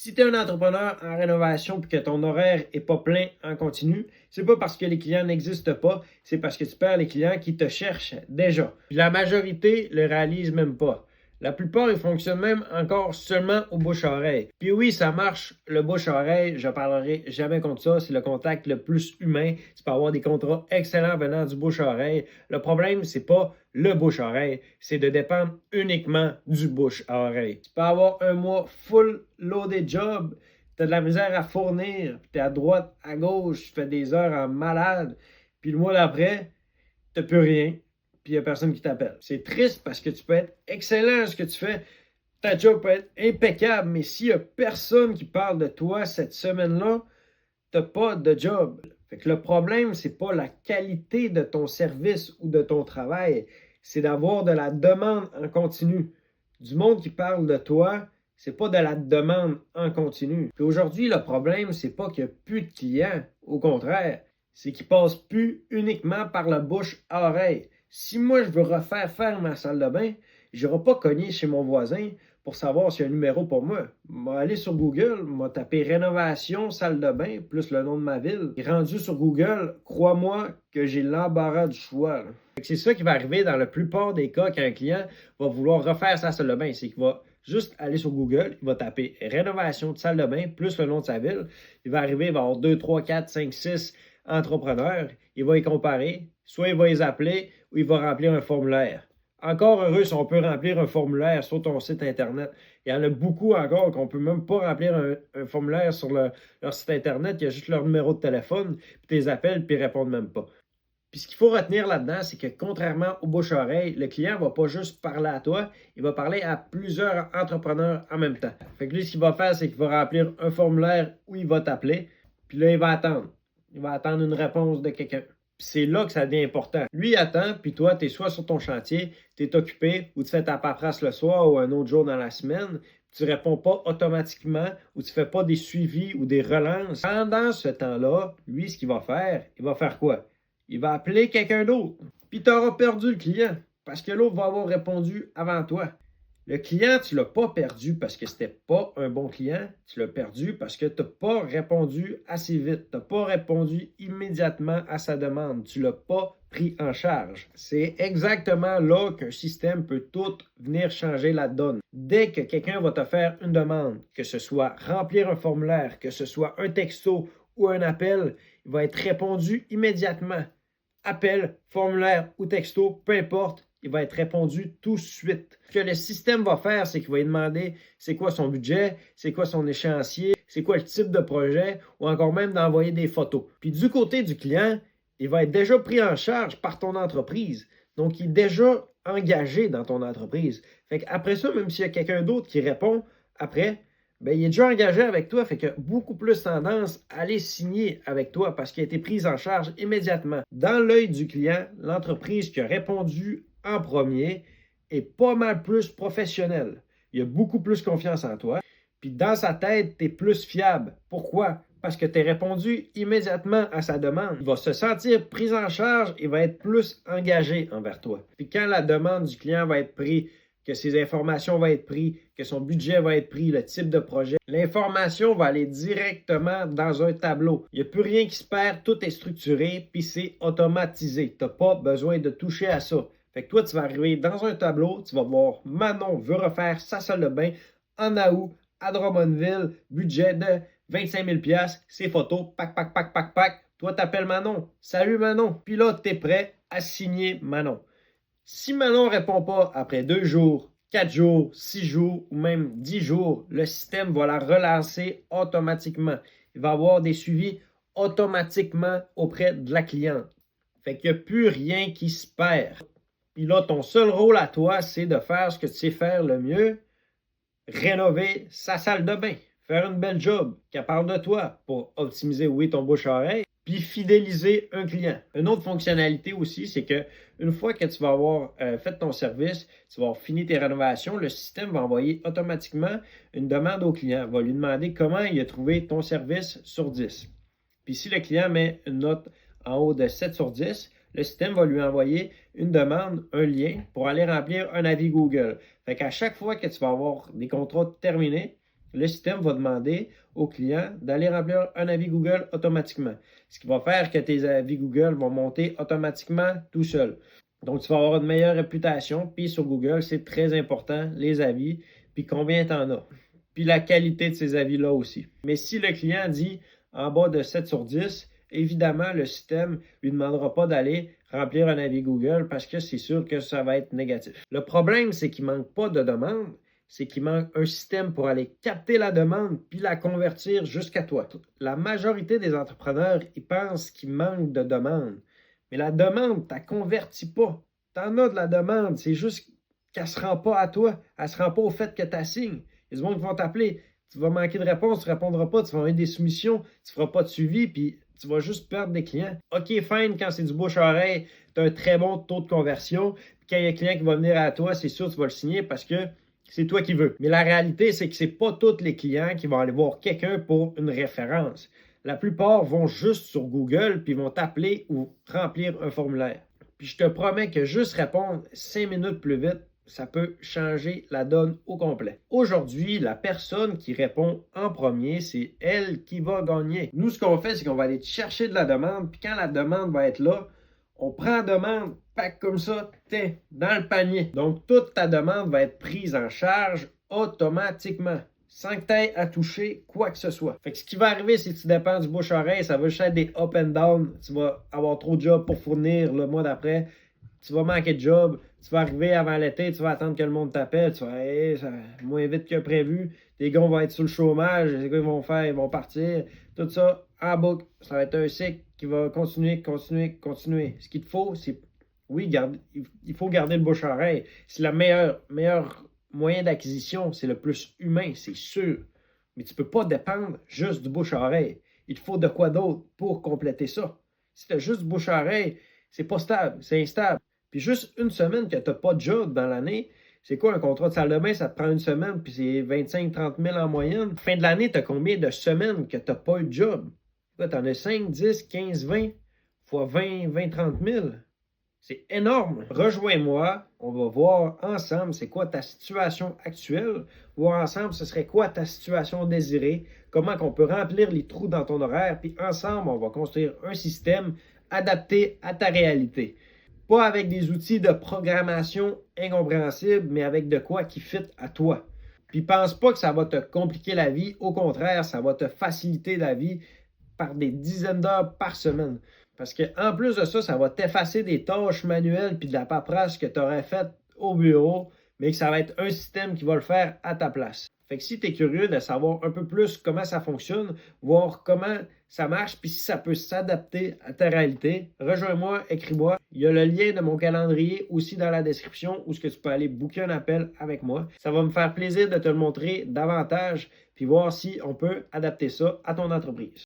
Si tu es un entrepreneur en rénovation et que ton horaire n'est pas plein en continu, c'est pas parce que les clients n'existent pas, c'est parce que tu perds les clients qui te cherchent déjà. Puis la majorité le réalise même pas. La plupart, ils fonctionnent même encore seulement au bouche-à-oreille. Puis oui, ça marche, le bouche-à-oreille, je parlerai jamais contre ça, c'est le contact le plus humain. Tu peux avoir des contrats excellents venant du bouche-à-oreille. Le problème, c'est pas le bouche-à-oreille, c'est de dépendre uniquement du bouche-à-oreille. Tu peux avoir un mois full loaded job, tu as de la misère à fournir, tu es à droite, à gauche, tu fais des heures en malade, puis le mois d'après, tu n'as plus rien, puis il n'y a personne qui t'appelle. C'est triste parce que tu peux être excellent à ce que tu fais, ta job peut être impeccable, mais s'il n'y a personne qui parle de toi cette semaine-là, tu n'as pas de job. Fait que le problème, c'est pas la qualité de ton service ou de ton travail, c'est d'avoir de la demande en continu. Du monde qui parle de toi, c'est pas de la demande en continu. Puis aujourd'hui, le problème, c'est pas qu'il n'y a plus de clients. Au contraire, c'est qu'ils passent plus uniquement par la bouche à oreille. Si moi, je veux refaire faire ma salle de bain, je n'irai pas cogner chez mon voisin pour savoir s'il y a un numéro pour moi. Je vais aller sur Google, je vais taper rénovation, salle de bain, plus le nom de ma ville. Et rendu sur Google, crois-moi que j'ai l'embarras du choix. C'est ça qui va arriver dans la plupart des cas quand un client va vouloir refaire sa salle de bain. C'est qu'il va juste aller sur Google, il va taper rénovation de salle de bain, plus le nom de sa ville. Il va arriver, il va avoir 2, 3, 4, 5, 6 entrepreneurs. Il va y comparer. Soit il va les appeler ou il va remplir un formulaire. Encore heureux si on peut remplir un formulaire sur ton site Internet. Il y en a beaucoup encore qu'on ne peut même pas remplir un formulaire sur leur site Internet. Il y a juste leur numéro de téléphone, puis tu les appelles, puis ils ne répondent même pas. Puis ce qu'il faut retenir là-dedans, c'est que contrairement au bouche-à-oreille, le client ne va pas juste parler à toi, il va parler à plusieurs entrepreneurs en même temps. Fait que lui, ce qu'il va faire, c'est qu'il va remplir un formulaire où il va t'appeler, puis là, il va attendre. Il va attendre une réponse de quelqu'un. Puis c'est là que ça devient important. Lui il attend, puis toi, tu es soit sur ton chantier, tu es occupé, ou tu fais ta paperasse le soir ou un autre jour dans la semaine, tu ne réponds pas automatiquement, ou tu ne fais pas des suivis ou des relances. Pendant ce temps-là, lui, ce qu'il va faire quoi? Il va appeler quelqu'un d'autre, puis tu auras perdu le client, parce que l'autre va avoir répondu avant toi. Le client, tu ne l'as pas perdu parce que ce n'était pas un bon client. Tu l'as perdu parce que tu n'as pas répondu assez vite. Tu n'as pas répondu immédiatement à sa demande. Tu ne l'as pas pris en charge. C'est exactement là qu'un système peut tout venir changer la donne. Dès que quelqu'un va te faire une demande, que ce soit remplir un formulaire, que ce soit un texto ou un appel, il va être répondu immédiatement. Appel, formulaire ou texto, peu importe, il va être répondu tout de suite. Ce que le système va faire, c'est qu'il va lui demander c'est quoi son budget, c'est quoi son échéancier, c'est quoi le type de projet, ou encore même d'envoyer des photos. Puis du côté du client, il va être déjà pris en charge par ton entreprise. Donc, il est déjà engagé dans ton entreprise. Fait qu'après ça, même s'il y a quelqu'un d'autre qui répond après, ben, il est déjà engagé avec toi, fait qu'il a beaucoup plus tendance à aller signer avec toi parce qu'il a été pris en charge immédiatement. Dans l'œil du client, l'entreprise qui a répondu en premier est pas mal plus professionnelle. Il a beaucoup plus confiance en toi. Puis dans sa tête, tu es plus fiable. Pourquoi? Parce que tu as répondu immédiatement à sa demande. Il va se sentir pris en charge et va être plus engagé envers toi. Puis quand la demande du client va être prise, que ses informations vont être prises, que son budget va être pris, le type de projet. L'information va aller directement dans un tableau. Il n'y a plus rien qui se perd, tout est structuré, puis c'est automatisé. Tu n'as pas besoin de toucher à ça. Fait que toi, tu vas arriver dans un tableau, tu vas voir Manon veut refaire sa salle de bain en août à Drummondville, budget de 25 000 $, ses photos, pac, pac, pac, pac, pac. Toi, t'appelles Manon. Salut Manon. Puis là, tu es prêt à signer Manon. Si Manon ne répond pas après 2 jours, 4 jours, 6 jours ou même 10 jours, le système va la relancer automatiquement. Il va avoir des suivis automatiquement auprès de la cliente. Fait qu'il n'y a plus rien qui se perd. Puis là, ton seul rôle à toi, c'est de faire ce que tu sais faire le mieux, rénover sa salle de bain, faire une belle job qui parle de toi pour optimiser, oui, ton bouche-à-oreille, puis fidéliser un client. Une autre fonctionnalité aussi, c'est que une fois que tu vas avoir fait ton service, tu vas avoir fini tes rénovations, le système va envoyer automatiquement une demande au client, va lui demander comment il a trouvé ton service sur 10. Puis si le client met une note en haut de 7 sur 10, le système va lui envoyer une demande, un lien pour aller remplir un avis Google. Fait qu'à chaque fois que tu vas avoir des contrats terminés, le système va demander au client d'aller remplir un avis Google automatiquement. Ce qui va faire que tes avis Google vont monter automatiquement tout seul. Donc, tu vas avoir une meilleure réputation. Puis sur Google, c'est très important, les avis, puis combien tu en as. Puis la qualité de ces avis-là aussi. Mais si le client dit en bas de 7 sur 10, évidemment, le système ne lui demandera pas d'aller remplir un avis Google parce que c'est sûr que ça va être négatif. Le problème, c'est qu'il ne manque pas de demande, c'est qu'il manque un système pour aller capter la demande puis la convertir jusqu'à toi. La majorité des entrepreneurs, ils pensent qu'il manque de demande. Mais la demande, tu ne la convertis pas. Tu en as de la demande, c'est juste qu'elle ne se rend pas à toi. Elle ne se rend pas au fait que tu assignes. Il y a des gens qui vont t'appeler. Tu vas manquer de réponse, tu ne répondras pas, tu vas envoyer des soumissions, tu ne feras pas de suivi, puis tu vas juste perdre des clients. OK, fine, quand c'est du bouche-oreille, tu as un très bon taux de conversion. Puis quand il y a un client qui va venir à toi, c'est sûr que tu vas le signer parce que c'est toi qui veux. Mais la réalité, c'est que ce n'est pas tous les clients qui vont aller voir quelqu'un pour une référence. La plupart vont juste sur Google puis vont t'appeler ou remplir un formulaire. Puis je te promets que juste répondre 5 minutes plus vite, ça peut changer la donne au complet. Aujourd'hui, la personne qui répond en premier, c'est elle qui va gagner. Nous, ce qu'on fait, c'est qu'on va aller chercher de la demande, puis quand la demande va être là, on prend la demande, pack comme ça, t'es dans le panier. Donc, toute ta demande va être prise en charge automatiquement, sans que tu aies à toucher quoi que ce soit. Fait que ce qui va arriver, si tu dépends du bouche-oreille, ça va juste être des up and down. Tu vas avoir trop de jobs pour fournir le mois d'après. Tu vas manquer de job, tu vas arriver avant l'été, tu vas attendre que le monde t'appelle, tu vas hey, ça moins vite que prévu, tes gars vont être sur le chômage, les gars ils vont faire, ils vont partir, tout ça en boucle. Ça va être un cycle qui va continuer. Ce qu'il te faut, c'est, oui, il faut garder le bouche-oreille. C'est le meilleur moyen d'acquisition, c'est le plus humain, c'est sûr. Mais tu ne peux pas dépendre juste du bouche-oreille. Il te faut de quoi d'autre pour compléter ça. Si tu as juste du bouche-oreille, c'est pas stable, c'est instable. Puis juste une semaine que tu n'as pas de job dans l'année, c'est quoi un contrat de salle de bain? Ça te prend une semaine, puis c'est 25-30 000 en moyenne. Fin de l'année, tu as combien de semaines que tu n'as pas eu de job? Tu en as 5, 10, 15, 20, fois 20, 30 000. C'est énorme. Rejoins-moi, on va voir ensemble c'est quoi ta situation actuelle, voir ensemble ce serait quoi ta situation désirée, comment qu'on peut remplir les trous dans ton horaire, puis ensemble, on va construire un système adapté à ta réalité. Pas avec des outils de programmation incompréhensibles, mais avec de quoi qui fit à toi. Puis pense pas que ça va te compliquer la vie. Au contraire, ça va te faciliter la vie par des dizaines d'heures par semaine. Parce qu'en plus de ça, ça va t'effacer des tâches manuelles puis de la paperasse que tu aurais faites au bureau, mais que ça va être un système qui va le faire à ta place. Fait que si tu es curieux de savoir un peu plus comment ça fonctionne, voir comment ça marche, puis si ça peut s'adapter à ta réalité, rejoins-moi, écris-moi. Il y a le lien de mon calendrier aussi dans la description où ce que tu peux aller booker un appel avec moi. Ça va me faire plaisir de te le montrer davantage, puis voir si on peut adapter ça à ton entreprise.